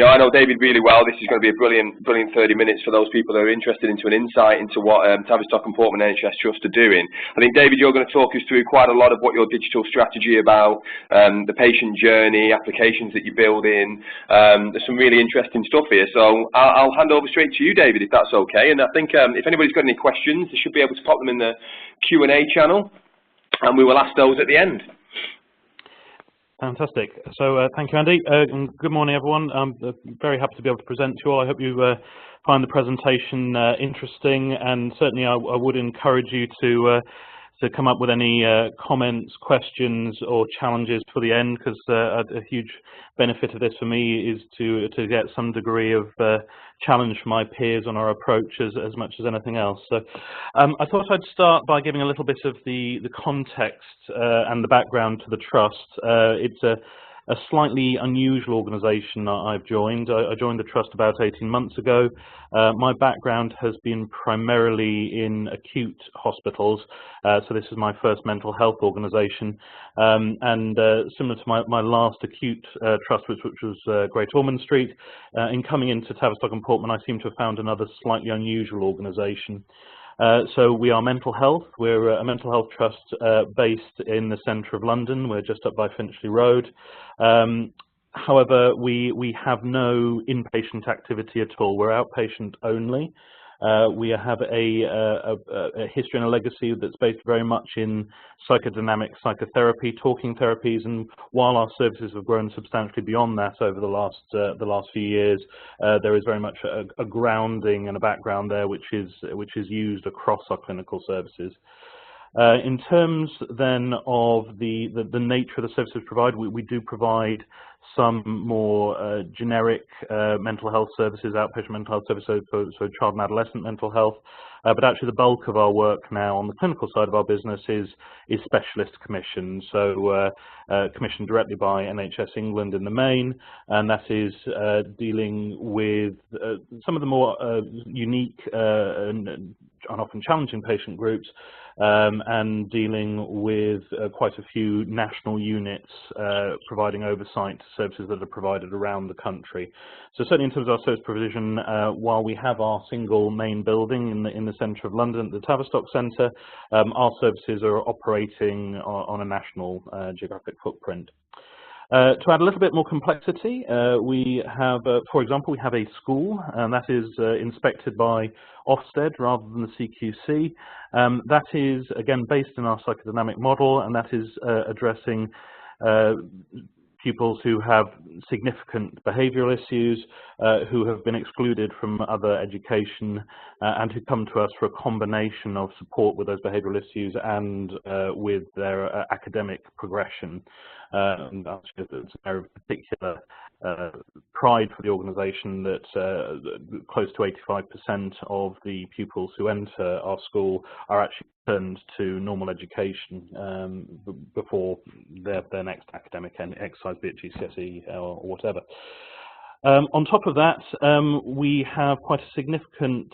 I know David really well. This is going to be a brilliant 30 minutes for those people that are interested into an insight into what Tavistock and Portman NHS Trust are doing. I think, David, you're going to talk us through quite a lot of what your digital strategy about, the patient journey, applications that you build in. There's some really interesting stuff here. So I'll hand over straight to you, David, if that's okay. And I think if anybody's got any questions, they should be able to pop them in the Q&A channel, and we will ask those at the end. Fantastic. So thank you, Andy. And good morning, everyone. I'm very happy to be able to present to you all. I hope you find the presentation interesting, and certainly I would encourage you to come up with any comments, questions, or challenges for the end, because a huge benefit of this for me is to get some degree of challenge from my peers on our approach as much as anything else. So I thought I'd start by giving a little bit of the context and the background to the trust. It's a slightly unusual organisation I've joined. I joined the trust about 18 months ago. My background has been primarily in acute hospitals, so this is my first mental health organisation. And similar to my last acute trust, which was Great Ormond Street, in coming into Tavistock and Portman, I seem to have found another slightly unusual organisation. So we are mental health. We're a mental health trust based in the centre of London. We're just up by Finchley Road. However, we have no inpatient activity at all. We're outpatient only. We have a history and a legacy that's based very much in psychodynamic psychotherapy, talking therapies, and while our services have grown substantially beyond that over the last few years, there is very much a grounding and a background there which is used across our clinical services. In terms then of the nature of the services provided, we do provide some more generic mental health services, outpatient mental health services, so child and adolescent mental health. But actually the bulk of our work now on the clinical side of our business is specialist commissioned, so commissioned directly by NHS England in the main, and that is dealing with some of the more unique and often challenging patient groups, and dealing with quite a few national units providing oversight to services that are provided around the country. So certainly in terms of our service provision, while we have our single main building in the centre of London, the Tavistock Centre, our services are operating on a national geographic footprint. To add a little bit more complexity, we have, for example, we have a school, and that is inspected by Ofsted rather than the CQC. That is, again, based in our psychodynamic model, and that is addressing pupils who have significant behavioural issues, who have been excluded from other education, and who come to us for a combination of support with those behavioural issues and with their academic progression. And it's an area of particular pride for the organisation that close to 85% of the pupils who enter our school are actually returned to normal education before their next academic exercise, be it GCSE or whatever. On top of that, we have quite a significant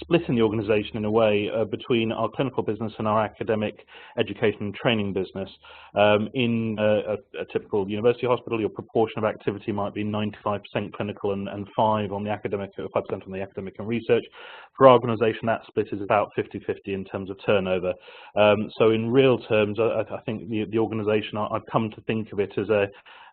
split in the organisation in a way between our clinical business and our academic education and training business. In a typical university hospital, your proportion of activity might be 95% clinical and 5% on the academic, 5% on the academic and research. For our organisation, that split is about 50-50 in terms of turnover. So in real terms, I think the organisation, I've come to think of it as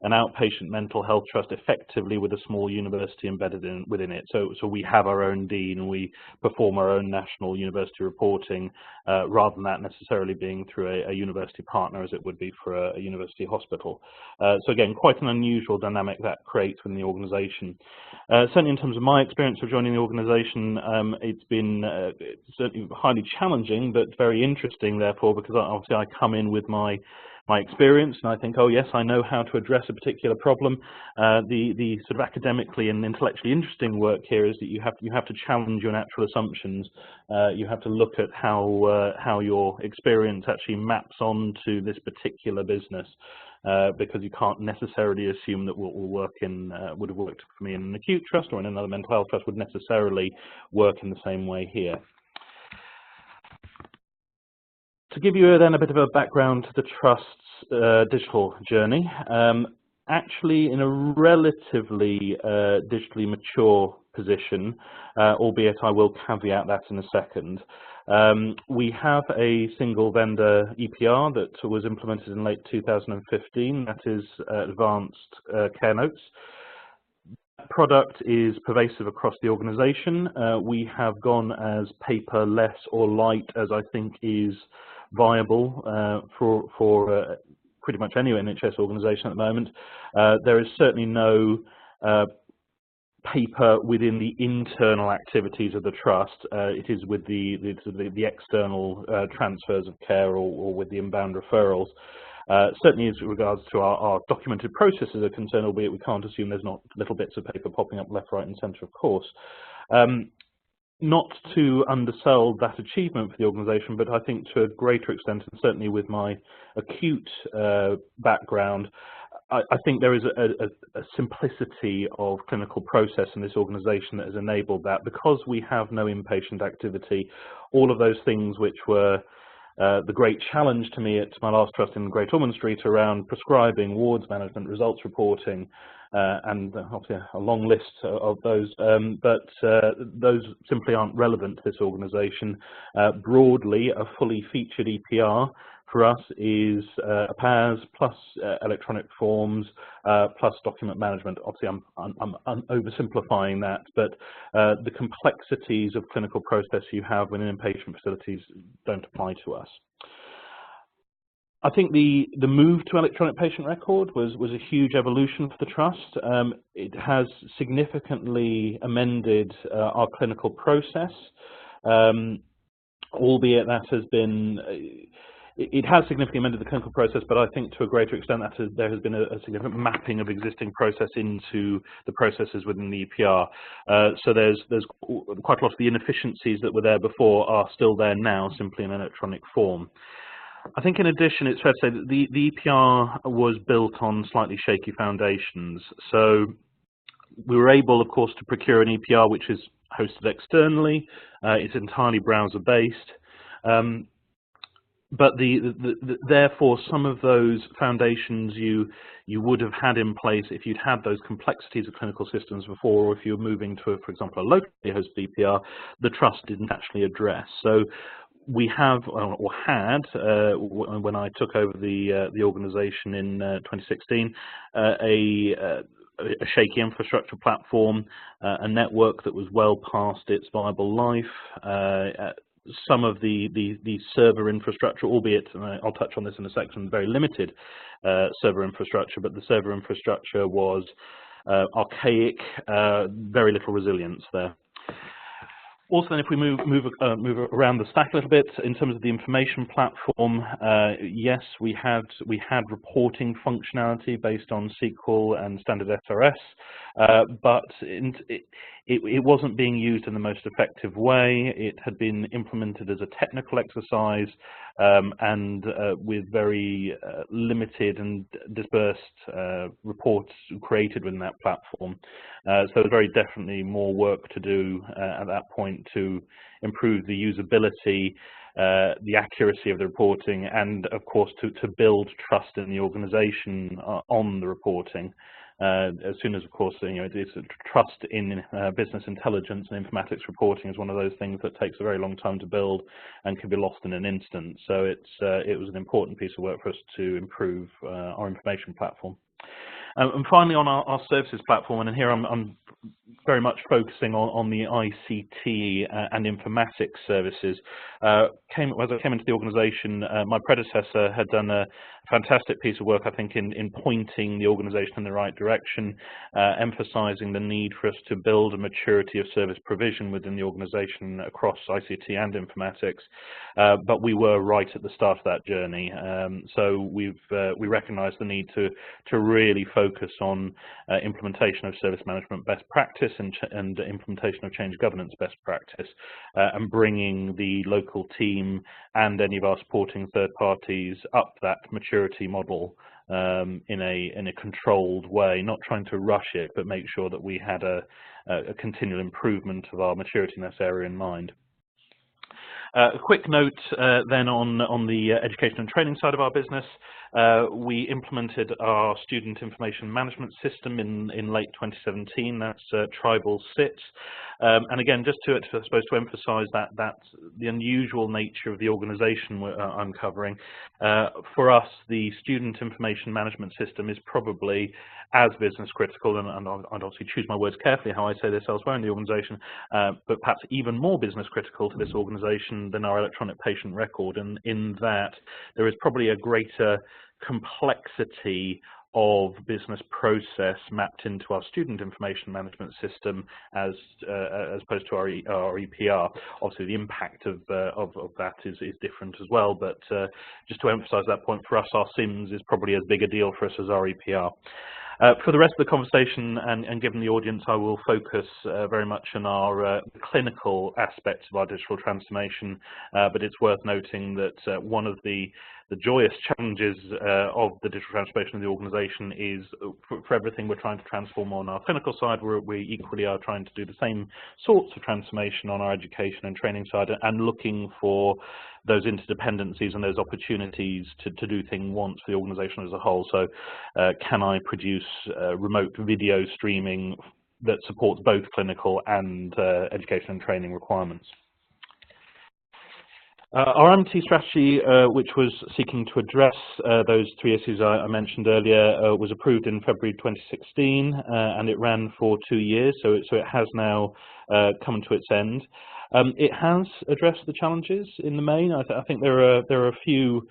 an outpatient mental health trust, effectively with a small university embedded within it. So we have our own dean, we perform our own national university reporting, rather than that necessarily being through a university partner as it would be for a university hospital. So again, quite an unusual dynamic that creates within the organisation. Certainly in terms of my experience of joining the organisation, it's been certainly highly challenging, but very interesting therefore, because obviously I come in with my experience, and I think, oh yes, I know how to address a particular problem. The sort of academically and intellectually interesting work here is that you have to challenge your natural assumptions. You have to look at how your experience actually maps onto this particular business, because you can't necessarily assume that what will work would have worked for me in an acute trust or in another mental health trust would necessarily work in the same way here. To give you then a bit of a background to the Trust's digital journey, actually in a relatively digitally mature position, albeit I will caveat that in a second. We have a single vendor EPR that was implemented in late 2015, that is Advanced Care Notes. That product is pervasive across the organization. We have gone as paperless or light as I think is viable for pretty much any NHS organisation at the moment. There is certainly no paper within the internal activities of the trust. It is with the external transfers of care or with the inbound referrals. Certainly as regards to our documented processes are concerned, albeit we can't assume there's not little bits of paper popping up left, right and centre, of course. Not to undersell that achievement for the organisation, but I think to a greater extent, and certainly with my acute background, I think there is a simplicity of clinical process in this organisation that has enabled that. Because we have no inpatient activity, all of those things which were the great challenge to me at my last trust in Great Ormond Street around prescribing, wards management, results reporting, and obviously a long list of those, but those simply aren't relevant to this organisation. Broadly, a fully featured EPR for us is a PAS plus electronic forms plus document management. Obviously, I'm oversimplifying that, but the complexities of clinical process you have within inpatient facilities don't apply to us. I think the move to electronic patient record was a huge evolution for the trust. It has significantly amended our clinical process, albeit that has been. It has significantly amended the clinical process, but I think to a greater extent that there has been a significant mapping of existing process into the processes within the EPR. So there's quite a lot of the inefficiencies that were there before are still there now, simply in electronic form. I think in addition, it's fair to say that the EPR was built on slightly shaky foundations. So we were able, of course, to procure an EPR which is hosted externally. It's entirely browser-based. But therefore, some of those foundations you would have had in place if you'd had those complexities of clinical systems before, or if you were moving to, for example, a locally hosted EPR, the trust didn't actually address. So we have, or had, when I took over the organisation in 2016, a shaky infrastructure platform, a network that was well past its viable life. Some of the server infrastructure, albeit, and I'll touch on this in a second, very limited server infrastructure, but the server infrastructure was archaic, very little resilience there. Also, then, if we move around the stack a little bit in terms of the information platform, yes, we had reporting functionality based on SQL and standard SRS, but it wasn't being used in the most effective way. It had been implemented as a technical exercise and with very limited and dispersed reports created within that platform. So there's very definitely more work to do at that point to improve the usability, the accuracy of the reporting, and of course to build trust in the organisation on the reporting. As soon as, of course, it's trust in business intelligence and informatics reporting is one of those things that takes a very long time to build and can be lost in an instant. So it was an important piece of work for us to improve our information platform. And finally, on our services platform, and here I'm very much focusing on the ICT and informatics services. As I came into the organisation, my predecessor had done a fantastic piece of work, I think, in pointing the organisation in the right direction, emphasising the need for us to build a maturity of service provision within the organisation across ICT and informatics. But we were right at the start of that journey. So we recognise the need to really focus on implementation of service management best practice and implementation of change governance best practice, and bringing the local team and any of our supporting third parties up that maturity model in a controlled way, not trying to rush it, but make sure that we had a continual improvement of our maturity in this area in mind. A quick note then on the education and training side of our business. We implemented our student information management system in late 2017. That's Tribal SIT. And again, just to emphasize that the unusual nature of the organization I'm covering, for us, the student information management system is probably as business critical, and I'd obviously choose my words carefully how I say this elsewhere in the organization, but perhaps even more business critical to this organization than our electronic patient record, and in that there is probably a greater complexity of business process mapped into our student information management system as opposed to our EPR. Obviously, the impact of that is different as well, but just to emphasize that point, for us, our SIMS is probably as big a deal for us as our EPR. For the rest of the conversation, and given the audience, I will focus very much on our clinical aspects of our digital transformation, but it's worth noting that one of the joyous challenges of the digital transformation of the organization is for everything we're trying to transform on our clinical side, we equally are trying to do the same sorts of transformation on our education and training side, and looking for those interdependencies and those opportunities to do things once for the organization as a whole. So can I produce remote video streaming that supports both clinical and education and training requirements? Our MT strategy, which was seeking to address those three issues I mentioned earlier, was approved in February 2016, and it ran for 2 years, so it has now come to its end. It has addressed the challenges in the main. I think there are a few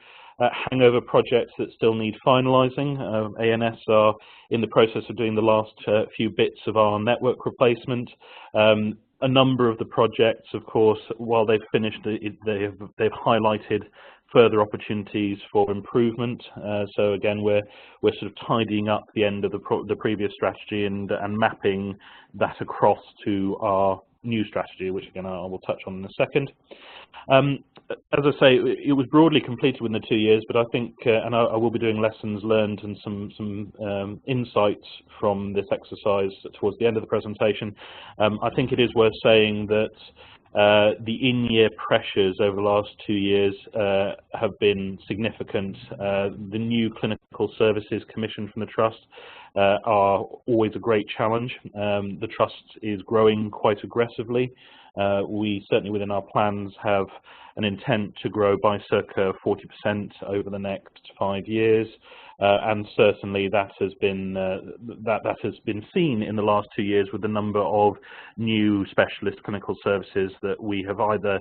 hangover projects that still need finalising. ANS are in the process of doing the last few bits of our network replacement. A number of the projects, of course, while they've finished, they've highlighted further opportunities for improvement. So again, we're sort of tidying up the end of the previous strategy and mapping that across to our new strategy, which again I will touch on in a second. As I say, it was broadly completed within the 2 years, but I think, and I will be doing lessons learned and some insights from this exercise towards the end of the presentation. I think it is worth saying that the in-year pressures over the last 2 years have been significant. The new clinical services commissioned from the Trust are always a great challenge. The Trust is growing quite aggressively. We certainly within our plans have an intent to grow by circa 40% over the next 5 years, and certainly that has been seen in the last 2 years with the number of new specialist clinical services that we have either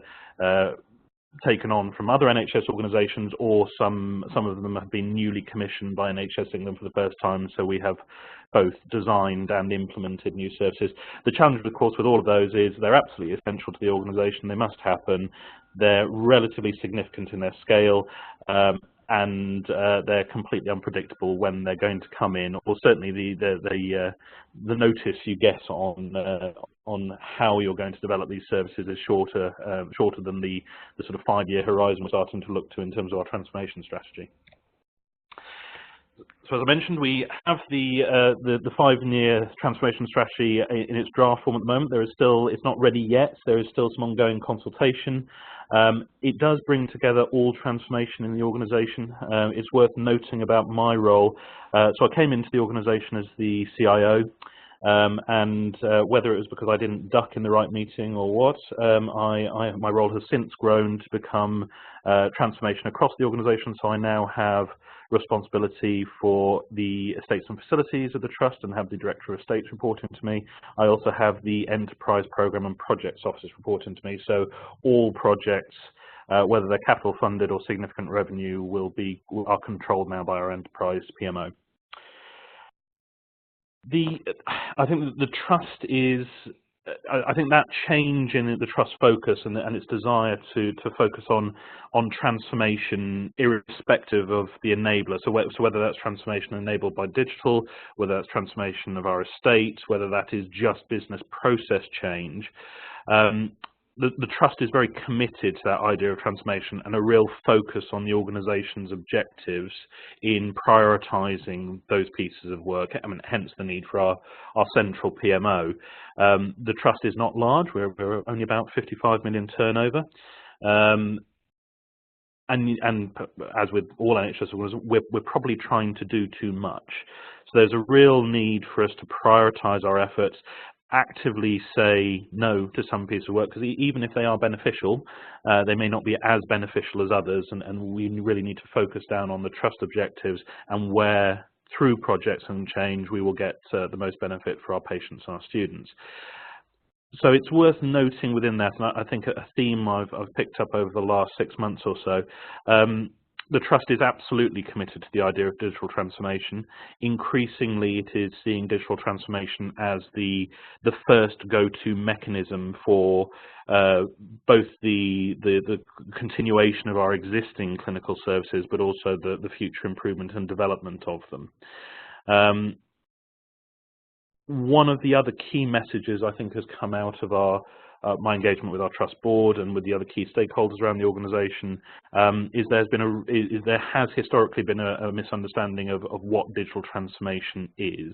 taken on from other NHS organisations, or some of them have been newly commissioned by NHS England for the first time, so we have both designed and implemented new services. The challenge, of course, with all of those is they're absolutely essential to the organisation. They must happen. They're relatively significant in their scale, and they're completely unpredictable when they're going to come in, or certainly the notice you get on how you're going to develop these services is shorter than the sort of 5-year horizon we're starting to look to in terms of our transformation strategy. So as I mentioned, we have the 5-year transformation strategy in its draft form at the moment. It's not ready yet. There is still some ongoing consultation. It does bring together all transformation in the organisation. It's worth noting about my role. So I came into the organisation as the CIO, and whether it was because I didn't duck in the right meeting or what, my role has since grown to become transformation across the organisation. So I now have responsibility for the estates and facilities of the Trust and have the Director of Estates reporting to me. I also have the Enterprise Programme and Projects Officers reporting to me. So all projects, whether they're capital funded or significant revenue, are controlled now by our Enterprise PMO. I think the Trust is, I think that change in the Trust focus and its desire to focus on transformation irrespective of the enabler, so whether that's transformation enabled by digital, whether that's transformation of our estate, whether that is just business process change, the Trust is very committed to that idea of transformation and a real focus on the organisation's objectives in prioritising those pieces of work. I mean, hence the need for our central PMO. The Trust is not large. We're only about 55 million turnover. and as with all NHS organisations, we're probably trying to do too much. So there's a real need for us to prioritise our efforts, actively say no to some piece of work, because even if they are beneficial, they may not be as beneficial as others, and we really need to focus down on the trust objectives and where, through projects and change, we will get the most benefit for our patients and our students. So it's worth noting within that, and I think a theme I've picked up over the last 6 months or so, the Trust is absolutely committed to the idea of digital transformation. Increasingly, it is seeing digital transformation as the first go-to mechanism for both the continuation of our existing clinical services, but also the future improvement and development of them. One of the other key messages I think has come out of my engagement with our Trust board and with the other key stakeholders around the organisation is there has historically been a misunderstanding of what digital transformation is,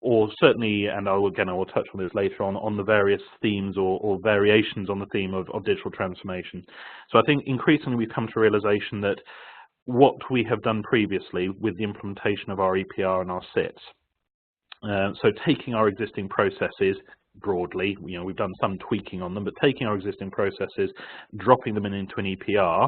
or certainly, and I will touch on this later on the various themes or variations on the theme of digital transformation. So I think increasingly we've come to a realisation that what we have done previously with the implementation of our EPR and our SITs, so taking our existing processes broadly, we've done some tweaking on them, but taking our existing processes, dropping them into an EPR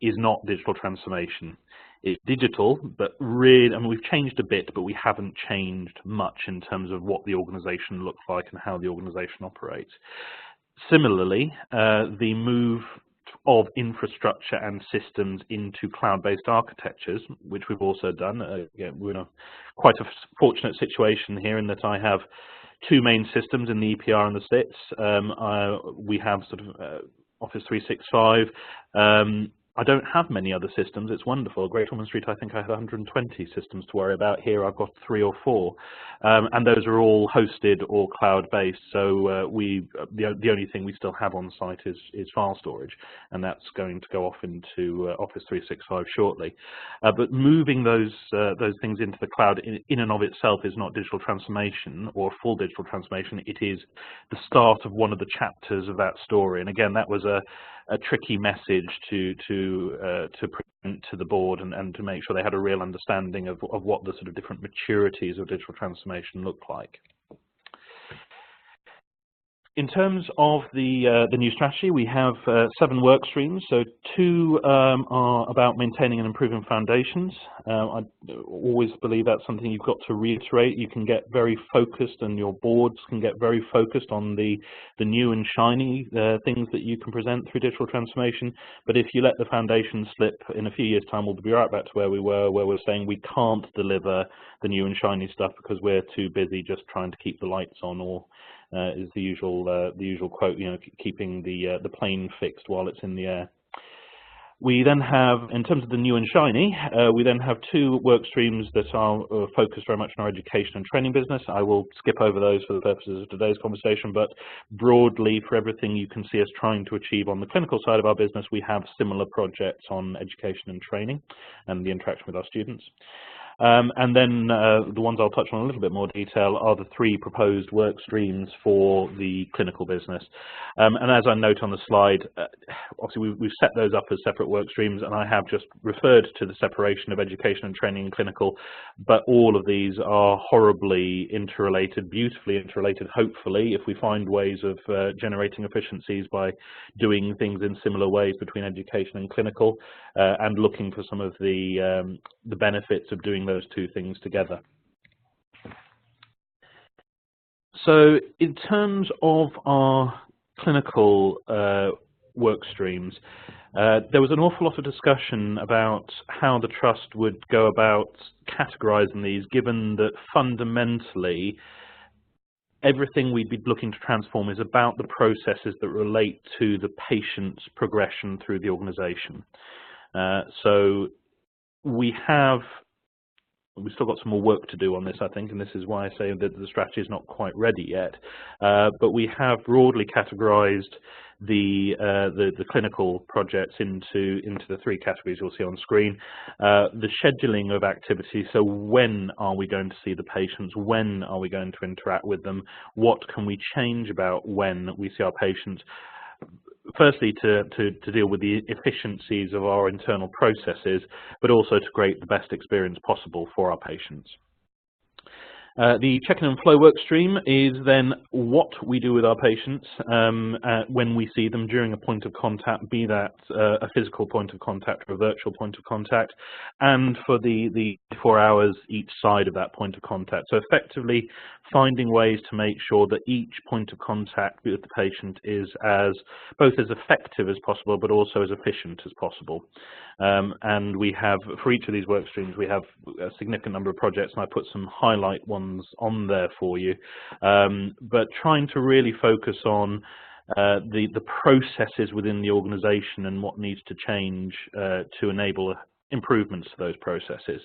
is not digital transformation. It's digital, but really, we've changed a bit, but we haven't changed much in terms of what the organisation looks like and how the organisation operates. Similarly, the move of infrastructure and systems into cloud-based architectures, which we've also done. Again, we're in quite a fortunate situation here in that I have two main systems in the EPR and the SITs. We have sort of Office 365. I don't have many other systems. It's wonderful. Great Ormond Street, I think I have 120 systems to worry about. Here I've got 3 or 4, and those are all hosted or cloud-based. So the only thing we still have on site is file storage, and that's going to go off into Office 365 shortly. But moving those things into the cloud in and of itself is not digital transformation or full digital transformation. It is the start of one of the chapters of that story. And again, that was a tricky message to present to the board and to make sure they had a real understanding of what the sort of different maturities of digital transformation look like. In terms of the new strategy, we have 7 work streams. So 2 are about maintaining and improving foundations. I always believe that's something you've got to reiterate. You can get very focused, and your boards can get very focused on the new and shiny things that you can present through digital transformation. But if you let the foundation slip, in a few years' time, we'll be right back to where we were, where we're saying we can't deliver the new and shiny stuff because we're too busy just trying to keep the lights on, or is the usual quote, keeping the plane fixed while it's in the air. We then have, in terms of the new and shiny, we then have 2 work streams that are focused very much on our education and training business. I will skip over those for the purposes of today's conversation, but broadly, for everything you can see us trying to achieve on the clinical side of our business, we have similar projects on education and training and the interaction with our students. And then the ones I'll touch on in a little bit more detail are the 3 proposed work streams for the clinical business. And as I note on the slide, obviously we've set those up as separate work streams, and I have just referred to the separation of education and training and clinical, but all of these are horribly interrelated, beautifully interrelated, hopefully, if we find ways of generating efficiencies by doing things in similar ways between education and clinical, and looking for some of the benefits of doing those 2 things together. So in terms of our clinical work streams, there was an awful lot of discussion about how the Trust would go about categorising these, given that fundamentally everything we'd be looking to transform is about the processes that relate to the patient's progression through the organisation. So we've still got some more work to do on this, I think, and this is why I say that the strategy is not quite ready yet. But we have broadly categorised the clinical projects into the 3 categories you'll see on screen. The scheduling of activity, so when are we going to see the patients? When are we going to interact with them? What can we change about when we see our patients? firstly to deal with the efficiencies of our internal processes, but also to create the best experience possible for our patients. The check-in and flow work stream is then what we do with our patients when we see them during a point of contact, be that a physical point of contact or a virtual point of contact, and for the 4 hours each side of that point of contact. So effectively finding ways to make sure that each point of contact with the patient is both as effective as possible, but also as efficient as possible. And we have, for each of these work streams, we have a significant number of projects, and I put some highlight ones on there for you. But trying to really focus on the processes within the organization and what needs to change to enable improvements to those processes.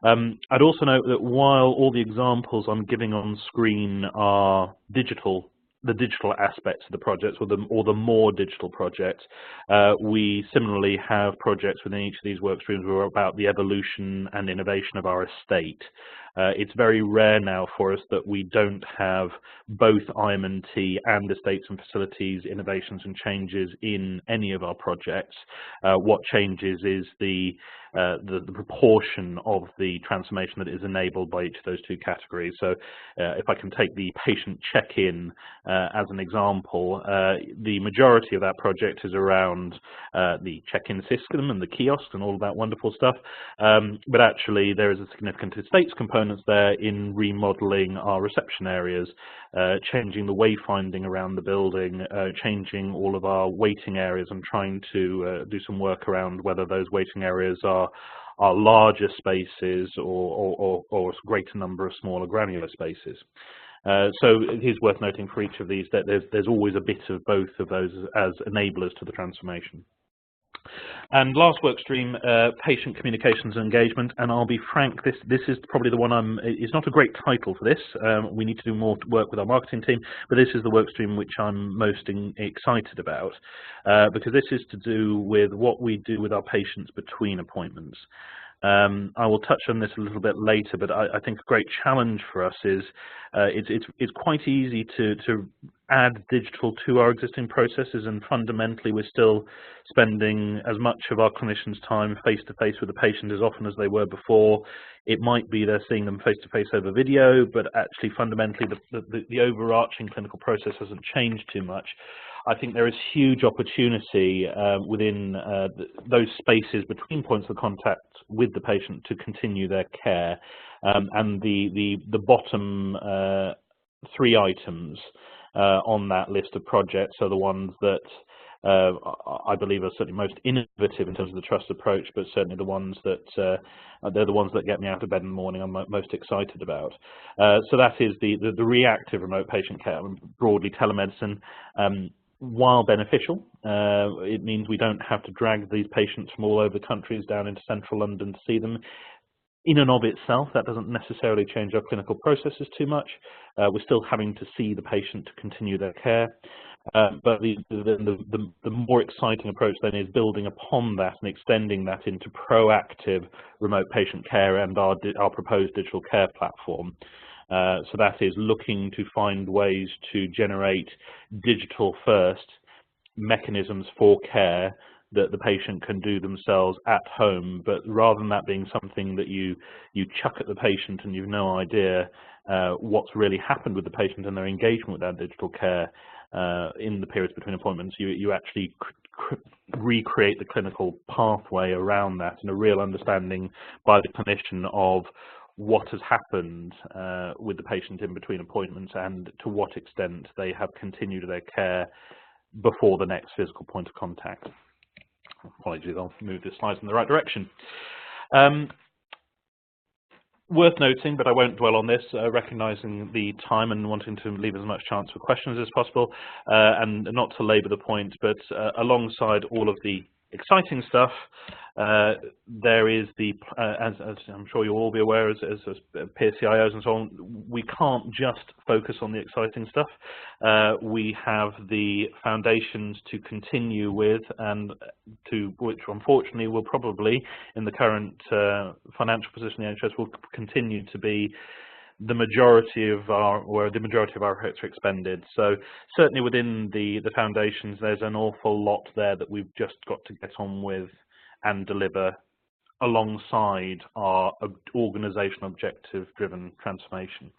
I'd also note that while all the examples I'm giving on screen are digital, the digital aspects of the projects, or the more digital projects, we similarly have projects within each of these work streams that are about the evolution and innovation of our estate. It's very rare now for us that we don't have both IM&T and estates and facilities innovations and changes in any of our projects. What changes is the proportion of the transformation that is enabled by each of those two categories. So if I can take the patient check-in as an example, the majority of that project is around the check-in system and the kiosks and all of that wonderful stuff. But actually there is a significant estates component there in remodeling our reception areas, changing the wayfinding around the building, changing all of our waiting areas, and trying to do some work around whether those waiting areas are larger spaces or a greater number of smaller granular spaces. So it is worth noting for each of these that there's always a bit of both of those as enablers to the transformation. And last work stream, patient communications and engagement. And I'll be frank, this is probably the one it's not a great title for this. We need to do more work with our marketing team, but this is the work stream which I'm most excited about, because this is to do with what we do with our patients between appointments. I will touch on this a little bit later, but I think a great challenge for us is it's quite easy to add digital to our existing processes, and fundamentally we're still spending as much of our clinicians' time face-to-face with the patient as often as they were before. It might be they're seeing them face-to-face over video, but actually fundamentally the overarching clinical process hasn't changed too much. I think there is huge opportunity within those spaces between points of contact with the patient to continue their care. And the bottom 3 items on that list of projects are the ones that I believe are certainly most innovative in terms of the trust approach, but certainly the ones that they're the ones that get me out of bed in the morning I'm most excited about. So that is the reactive remote patient care, broadly telemedicine. While beneficial, it means we don't have to drag these patients from all over the countries down into central London to see them. In and of itself, that doesn't necessarily change our clinical processes too much. We're still having to see the patient to continue their care. But the more exciting approach then is building upon that and extending that into proactive remote patient care and our proposed digital care platform. So that is looking to find ways to generate digital first mechanisms for care that the patient can do themselves at home, but rather than that being something that you chuck at the patient and you've no idea what's really happened with the patient and their engagement with that digital care in the periods between appointments, you actually recreate the clinical pathway around that, and a real understanding by the clinician of what has happened with the patient in between appointments and to what extent they have continued their care before the next physical point of contact. Apologies, I'll move the slides in the right direction. Worth noting, but I won't dwell on this, recognizing the time and wanting to leave as much chance for questions as possible, and not to labor the point, but alongside all of the exciting stuff, there is the, as I'm sure you'll all be aware as peer CIOs and so on, we can't just focus on the exciting stuff. We have the foundations to continue with, and to which unfortunately will probably, in the current financial position of the NHS, will continue to be the majority of our efforts are expended. So certainly within the foundations, there's an awful lot there that we've just got to get on with and deliver alongside our organizational objective-driven transformation.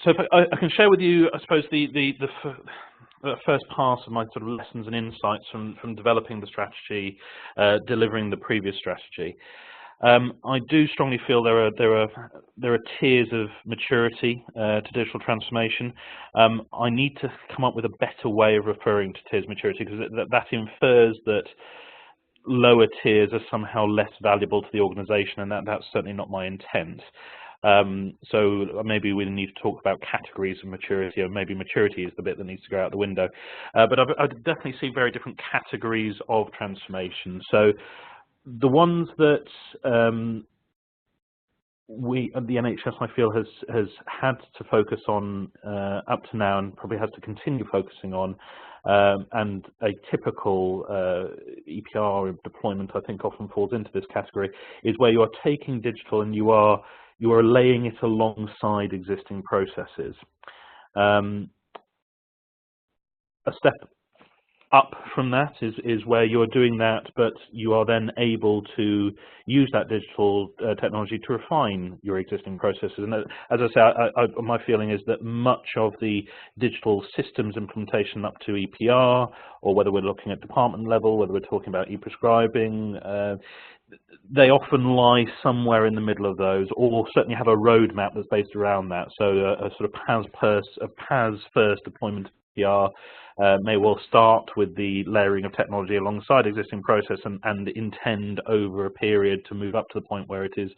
So if I can share with you, I suppose, the first pass of my sort of lessons and insights from developing the strategy, delivering the previous strategy. I do strongly feel there are tiers of maturity to digital transformation. I need to come up with a better way of referring to tiers of maturity, because that infers that lower tiers are somehow less valuable to the organisation, and that's certainly not my intent. So maybe we need to talk about categories of maturity, or maybe maturity is the bit that needs to go out the window. But I definitely see very different categories of transformation. So the ones that the NHS, I feel, has had to focus on up to now, and probably has to continue focusing on, and a typical EPR deployment, I think, often falls into this category, is where you are taking digital and you are laying it alongside existing processes. A step up from that is where you're doing that, but you are then able to use that digital technology to refine your existing processes. And as I say, my feeling is that much of the digital systems implementation up to EPR, or whether we're looking at department level, whether we're talking about e-prescribing, they often lie somewhere in the middle of those, or certainly have a roadmap that's based around that. So a sort of PAS first deployment of EPR may well start with the layering of technology alongside existing process, and intend over a period to move up to the point where it is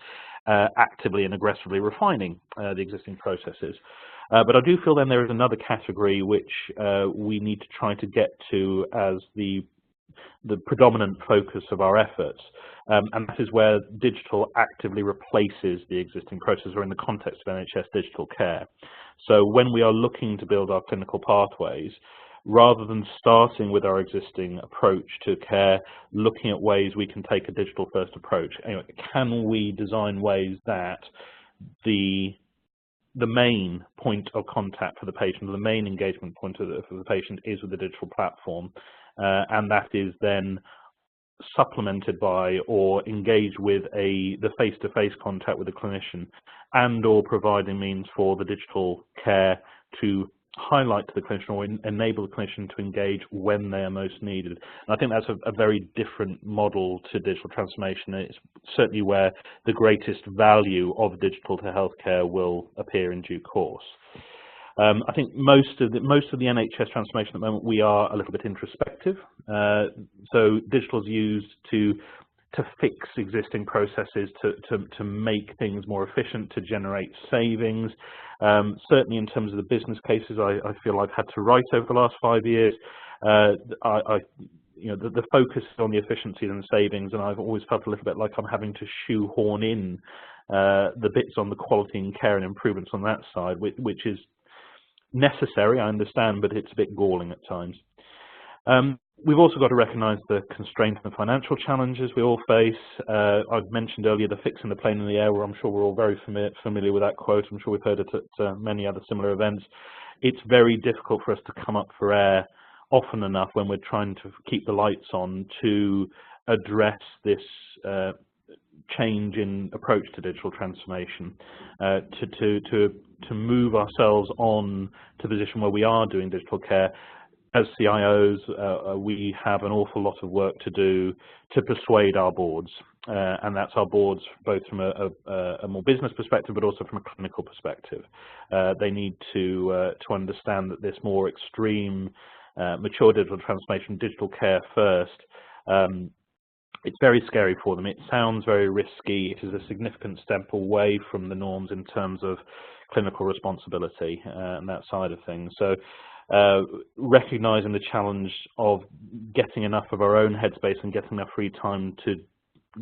actively and aggressively refining the existing processes. But I do feel then there is another category which we need to try to get to as the predominant focus of our efforts, and that is where digital actively replaces the existing process, or in the context of NHS digital care. So when we are looking to build our clinical pathways, rather than starting with our existing approach to care, looking at ways we can take a digital first approach. Anyway, can we design ways that the main point of contact for the patient, or the main engagement point for the patient, is with the digital platform, and that is then supplemented by or engaged with the face-to-face contact with the clinician, and or providing means for the digital care to highlight to the clinician or enable the clinician to engage when they are most needed. And I think that's a very different model to digital transformation. It's certainly where the greatest value of digital to healthcare will appear in due course. I think most of the NHS transformation at the moment, we are a little bit introspective. So digital is used to fix existing processes, to make things more efficient, to generate savings. Certainly in terms of the business cases I feel I've had to write over the last 5 years, the focus is on the efficiencies and the savings, and I've always felt a little bit like I'm having to shoehorn in the bits on the quality and care and improvements on that side, which is necessary, I understand, but it's a bit galling at times. We've also got to recognise the constraints and the financial challenges we all face. I've mentioned earlier the fixing the plane in the air, where I'm sure we're all very familiar with that quote. I'm sure we've heard it at many other similar events. It's very difficult for us to come up for air often enough when we're trying to keep the lights on to address this change in approach to digital transformation, to move ourselves on to the position where we are doing digital care. As CIOs, we have an awful lot of work to do to persuade our boards, and that's our boards both from a more business perspective, but also from a clinical perspective. They need to understand that this more extreme, mature digital transformation, digital care first, it's very scary for them. It sounds very risky. It is a significant step away from the norms in terms of clinical responsibility and that side of things. So recognizing the challenge of getting enough of our own headspace and getting enough free time to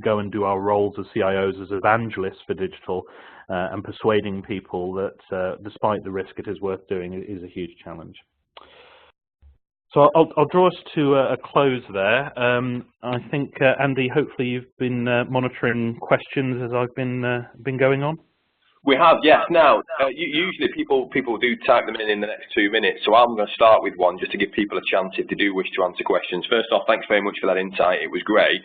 go and do our roles as CIOs, as evangelists for digital, and persuading people that despite the risk it is worth doing, is a huge challenge. So I'll draw us to a close there. I think, Andy, hopefully you've been monitoring questions as I've been going on. We have, yes. Now, usually people do type them in the next 2 minutes, so I'm going to start with one just to give people a chance if they do wish to answer questions. First off, thanks very much for that insight. It was great.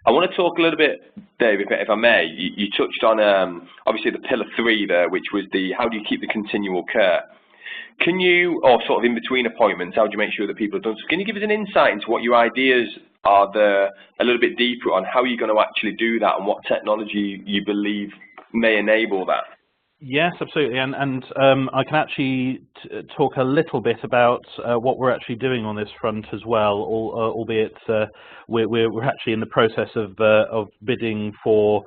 I want to talk a little bit, Dave, if I may. You touched on obviously the pillar 3 there, which was the how do you keep the continual care. Can you, or sort of in between appointments, how do you make sure that people have done so? Can you give us an insight into what your ideas are there, a little bit deeper on how you're going to actually do that and what technology you believe may enable that? Yes, absolutely, and I can actually talk a little bit about what we're actually doing on this front as well, albeit we're actually in the process of bidding for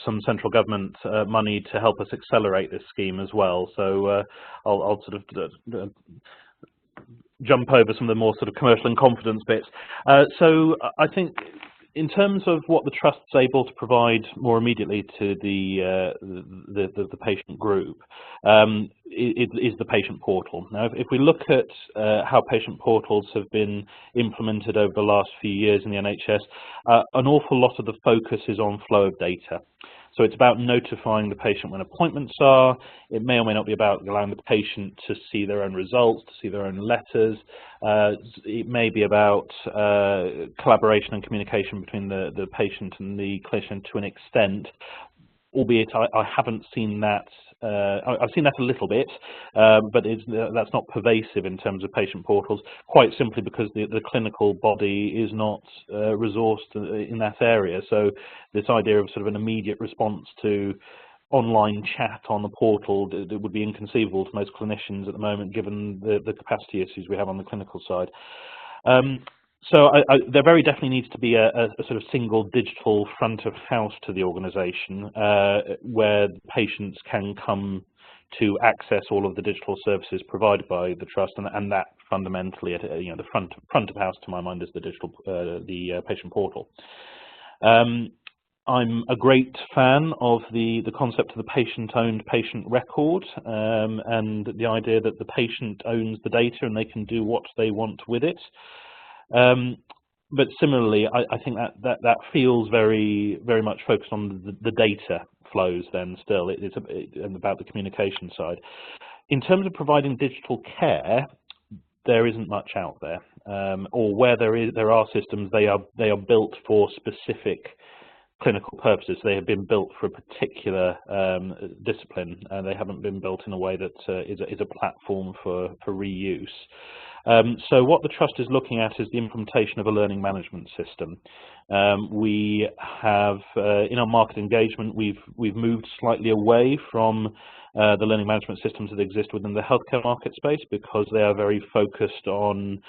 some central government money to help us accelerate this scheme as well. So I'll sort of jump over some of the more sort of commercial and confidence bits. So I think, in terms of what the Trust's able to provide more immediately to the patient group, it is the patient portal. Now, if we look at how patient portals have been implemented over the last few years in the NHS, an awful lot of the focus is on flow of data. So it's about notifying the patient when appointments are. It may or may not be about allowing the patient to see their own results, to see their own letters. It may be about collaboration and communication between the patient and the clinician to an extent, albeit I haven't seen that. I've seen that a little bit, but that's not pervasive in terms of patient portals, quite simply because the clinical body is not resourced in that area. So this idea of sort of an immediate response to online chat on the portal, it would be inconceivable to most clinicians at the moment, given the capacity issues we have on the clinical side. So there very definitely needs to be a sort of single digital front of house to the organisation, where patients can come to access all of the digital services provided by the Trust, and that fundamentally, the front of house to my mind is the digital the patient portal. I'm a great fan of the concept of the patient-owned patient record, and the idea that the patient owns the data and they can do what they want with it. But similarly, I think that feels very much focused on the data flows. Then still, it's about the communication side. In terms of providing digital care, there isn't much out there, or where there are systems, they are built for specific clinical purposes. They have been built for a particular discipline, and they haven't been built in a way that is a platform for reuse. So what the Trust is looking at is the implementation of a learning management system. We have, in our market engagement, we've moved slightly away from the learning management systems that exist within the healthcare market space, because they are very focused on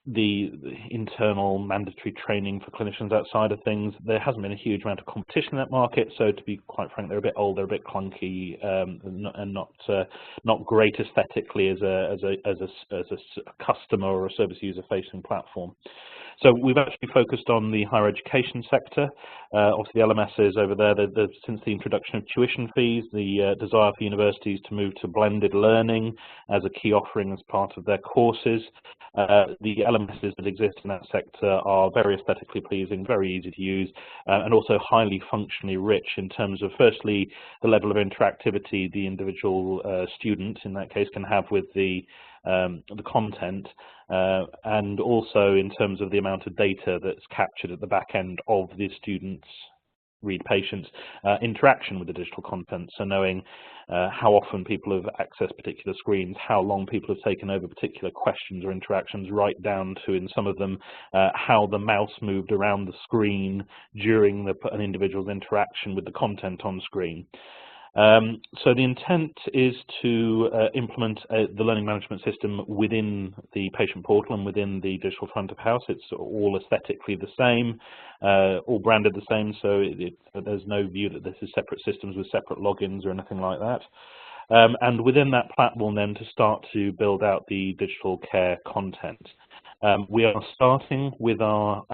the internal mandatory training for clinicians outside of things. There hasn't been a huge amount of competition in that market, so to be quite frank, they're a bit old, they're a bit clunky, and not great aesthetically as a customer or a service user facing platform. So we've actually focused on the higher education sector. Obviously, the LMSs over there, since the introduction of tuition fees, the desire for universities to move to blended learning as a key offering as part of their courses. The LMSs that exist in that sector are very aesthetically pleasing, very easy to use, and also highly functionally rich in terms of, firstly, the level of interactivity the individual student, in that case, can have with the content, and also in terms of the amount of data that's captured at the back end of the students' read patients' interaction with the digital content. So knowing how often people have accessed particular screens, how long people have taken over particular questions or interactions, right down to, in some of them, how the mouse moved around the screen during an individual's interaction with the content on screen. So the intent is to implement the learning management system within the patient portal and within the digital front of house. It's all aesthetically the same, all branded the same, so there's no view that this is separate systems with separate logins or anything like that. And within that platform then to start to build out the digital care content. We are starting with our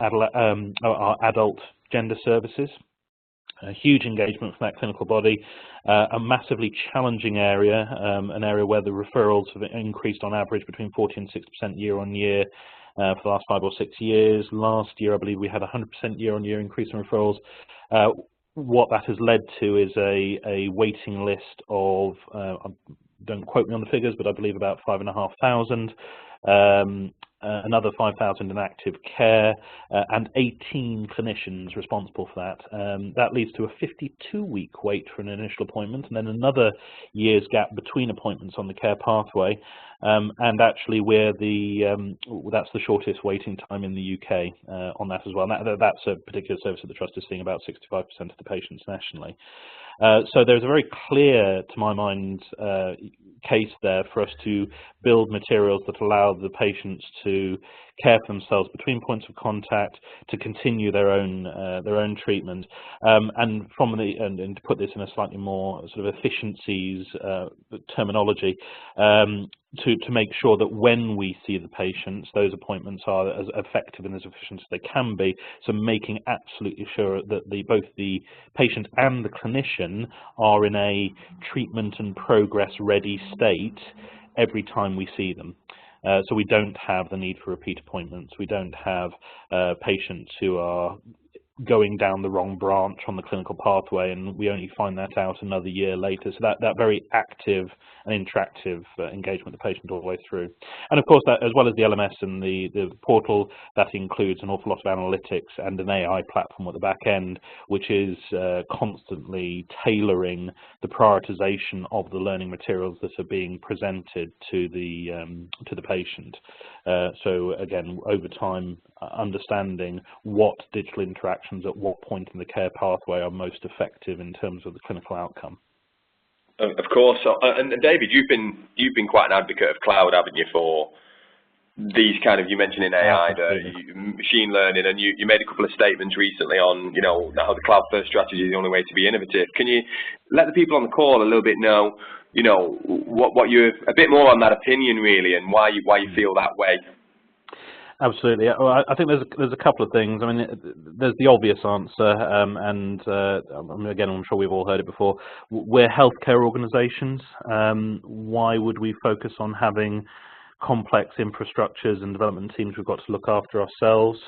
adult gender services. A huge engagement from that clinical body, a massively challenging area, an area where the referrals have increased on average between 40 and 60% year on year for the last 5 or 6 years. Last year, I believe we had 100% year on year increase in referrals. What that has led to is a waiting list of, don't quote me on the figures, but I believe about 5,500. Another 5,000 in active care, and 18 clinicians responsible for that. That leads to a 52-week wait for an initial appointment, and then another year's gap between appointments on the care pathway. And actually, that's the shortest waiting time in the UK on that as well. And that's a particular service that the Trust is seeing about 65% of the patients nationally. So there's a very clear, to my mind, case there for us to build materials that allow the patients to care for themselves between points of contact, to continue their own treatment, and to put this in a slightly more sort of efficiencies terminology, to make sure that when we see the patients, those appointments are as effective and as efficient as they can be. So making absolutely sure that both the patient and the clinician are in a treatment and progress ready state every time we see them. So we don't have the need for repeat appointments. We don't have patients who are going down the wrong branch on the clinical pathway, and we only find that out another year later. So that very active and interactive engagement with the patient all the way through. And of course, that, as well as the LMS and the portal, that includes an awful lot of analytics and an AI platform at the back end, which is constantly tailoring the prioritization of the learning materials that are being presented to the patient. So again, over time, understanding what digital interactions at what point in the care pathway are most effective in terms of the clinical outcome. Of course. And David, you've been quite an advocate of cloud, haven't you, for these kind of, you mentioned in AI, machine learning, and you made a couple of statements recently on, how the cloud first strategy is the only way to be innovative. Can you let the people on the call a little bit know, what you, a bit more on that opinion really, and why you feel that way? Absolutely. Well, I think there's a couple of things. I mean, there's the obvious answer, and again, I'm sure we've all heard it before. We're healthcare organisations. Why would we focus on having complex infrastructures and development teams we've got to look after ourselves?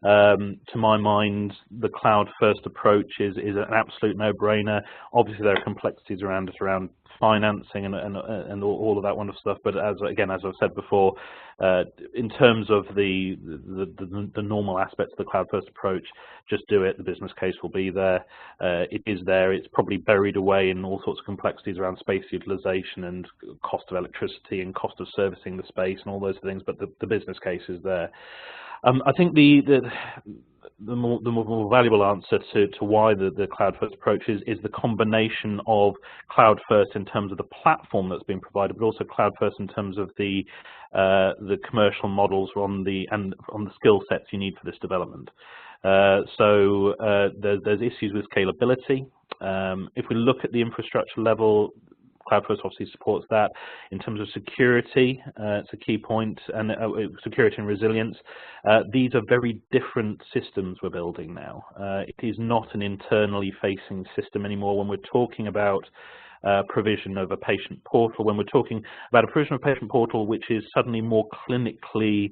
To my mind, the cloud-first approach is an absolute no-brainer. Obviously, there are complexities around it, around financing and all of that wonderful stuff. But as I've said before, in terms of the normal aspects of the cloud-first approach, just do it. The business case will be there. It is there. It's probably buried away in all sorts of complexities around space utilization and cost of electricity and cost of servicing the space and all those things. But the business case is there. I think the more valuable answer to why the cloud-first approach is the combination of cloud-first in terms of the platform that's being provided, but also cloud-first in terms of the commercial models on the skill sets you need for this development. So there's issues with scalability. If we look at the infrastructure level, cloud-first obviously supports that. In terms of security, it's a key point, and security and resilience. These are very different systems we're building now. It is not an internally facing system anymore. When we're talking about provision of a patient portal, when we're talking about a provision of a patient portal which is suddenly more clinically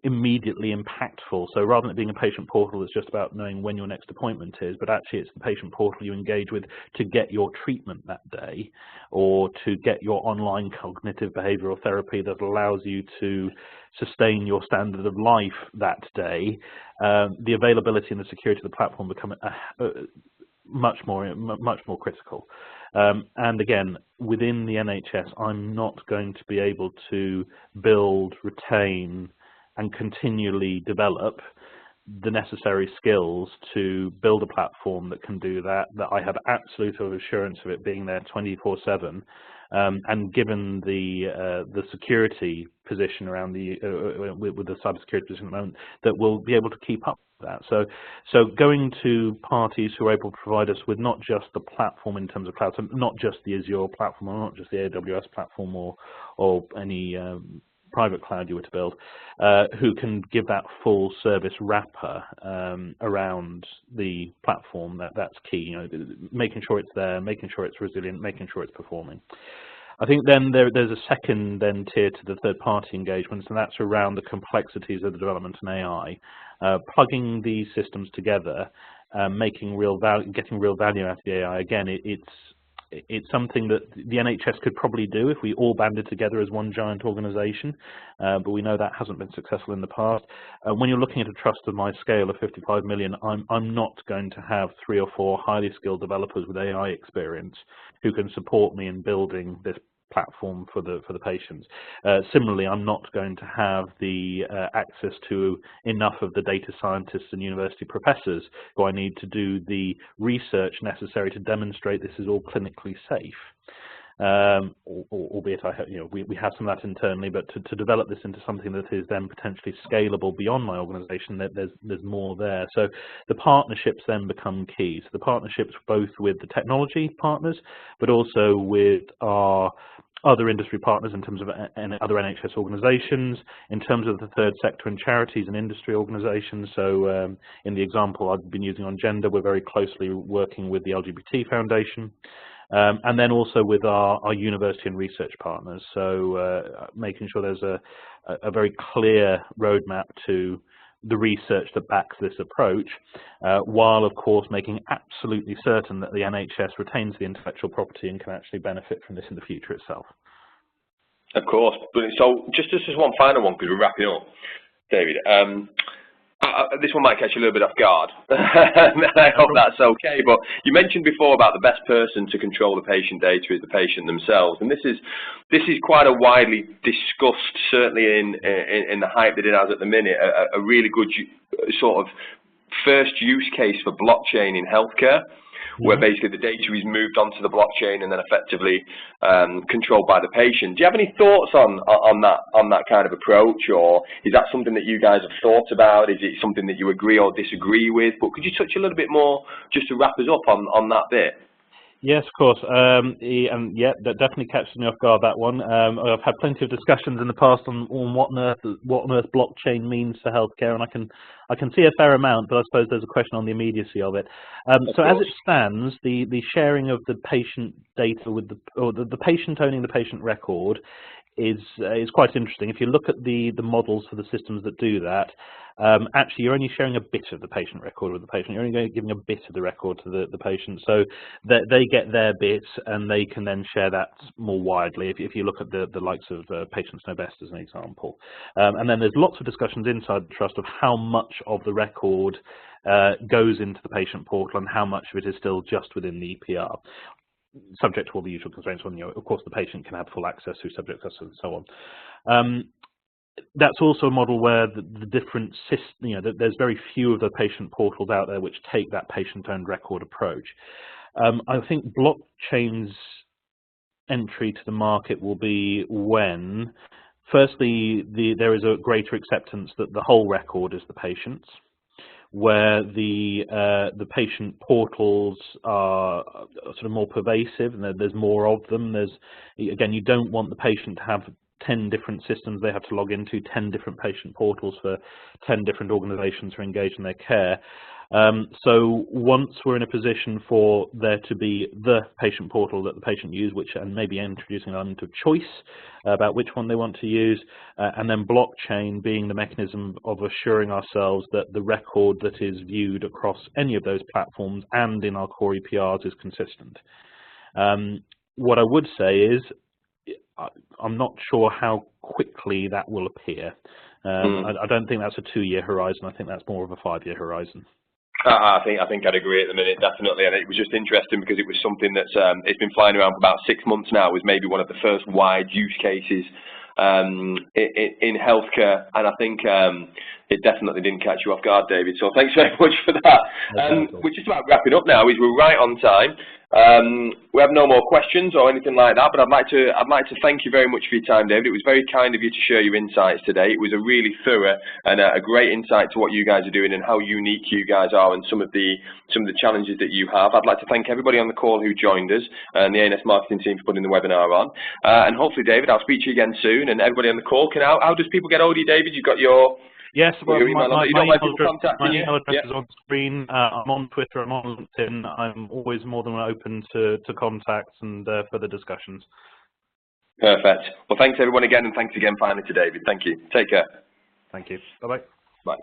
immediately impactful. So rather than it being a patient portal that's just about knowing when your next appointment is, but actually it's the patient portal you engage with to get your treatment that day, or to get your online cognitive behavioral therapy that allows you to sustain your standard of life that day, the availability and the security of the platform become much more critical. And again, within the NHS, I'm not going to be able to build, retain, and continually develop the necessary skills to build a platform that can do that I have absolute assurance of it being there 24/7. And given the security position around with the cybersecurity position at the moment, that we'll be able to keep up with that. So going to parties who are able to provide us with not just the platform in terms of cloud, so not just the Azure platform, or not just the AWS platform, or any private cloud you were to build, who can give that full service wrapper around the platform. That's key. You know, making sure it's there, making sure it's resilient, making sure it's performing. I think then there's a second then tier to the third-party engagements, and that's around the complexities of the development in AI. Plugging these systems together, making real value, getting real value out of the AI. Again, it's something that the NHS could probably do if we all banded together as one giant organisation, but we know that hasn't been successful in the past. When you're looking at a trust of my scale of 55 million, I'm not going to have 3 or 4 highly skilled developers with AI experience who can support me in building this platform for the patients. Similarly, I'm not going to have the access to enough of the data scientists and university professors who I need to do the research necessary to demonstrate this is all clinically safe. Albeit we have some of that internally, but to develop this into something that is then potentially scalable beyond my organisation, there's more there. So the partnerships then become key. So the partnerships both with the technology partners, but also with our other industry partners in terms of other NHS organisations, in terms of the third sector and charities and industry organisations. So in the example I've been using on gender, we're very closely working with the LGBT Foundation. And then also with our university and research partners, so making sure there's a very clear roadmap to the research that backs this approach, while of course making absolutely certain that the NHS retains the intellectual property and can actually benefit from this in the future itself. Of course. So just one final one, because we're wrapping up, David. This one might catch you a little bit off guard. I hope that's okay. But you mentioned before about the best person to control the patient data is the patient themselves, and this is quite a widely discussed, certainly in the hype that it has at the minute, a really good sort of first use case for blockchain in healthcare, where basically the data is moved onto the blockchain and then effectively controlled by the patient. Do you have any thoughts on that kind of approach, or is that something that you guys have thought about? Is it something that you agree or disagree with? But could you touch a little bit more, just to wrap us up on that bit? Yes, of course. And yeah, that definitely catches me off guard, that one. I've had plenty of discussions in the past on what on earth blockchain means for healthcare, and I can see a fair amount, but I suppose there's a question on the immediacy of it. So as it stands, the sharing of the patient data with the patient owning the patient record is quite interesting. If you look at the models for the systems that do that, actually you're only sharing a bit of the patient record with the patient. You're only giving a bit of the record to the patient, so that they get their bit and they can then share that more widely. If you look at the likes of Patients Know Best as an example, and then there's lots of discussions inside the trust of how much of the record goes into the patient portal and how much of it is still just within the EPR, subject to all the usual constraints on, of course, the patient can have full access through subject access and so on. That's also a model where the different systems, there's very few of the patient portals out there which take that patient-owned record approach. I think blockchain's entry to the market will be when, firstly, there is a greater acceptance that the whole record is the patient's, where the patient portals are sort of more pervasive and there's more of them. Again, you don't want the patient to have 10 different systems they have to log into, 10 different patient portals for 10 different organizations who are engaged in their care. So once we're in a position for there to be the patient portal that the patient uses, and maybe introducing an element of choice about which one they want to use, and then blockchain being the mechanism of assuring ourselves that the record that is viewed across any of those platforms and in our core EPRs is consistent. What I would say is, I'm not sure how quickly that will appear. I don't think that's a 2-year horizon. I think that's more of a 5-year horizon. I think I'd agree at the minute, definitely, and it was just interesting because it was something that's it's been flying around for about 6 months now. It was maybe one of the first wide use cases in healthcare, and I think it definitely didn't catch you off guard, David. So thanks very much for that. We're just about wrapping up now. We're right on time. We have no more questions or anything like that, but I'd like to thank you very much for your time, David. It was very kind of you to share your insights today. It was a really thorough and a great insight to what you guys are doing and how unique you guys are and some of the challenges that you have. I'd like to thank everybody on the call who joined us and the ANS marketing team for putting the webinar on. And hopefully, David, I'll speak to you again soon. And everybody on the call, how does people get hold of you, David? You've got your Yes, well, my email address is on screen. I'm on Twitter, I'm on LinkedIn. I'm always more than open to contacts and further discussions. Perfect. Well, thanks everyone again, and thanks again finally to David. Thank you. Take care. Thank you. Bye-bye. Bye.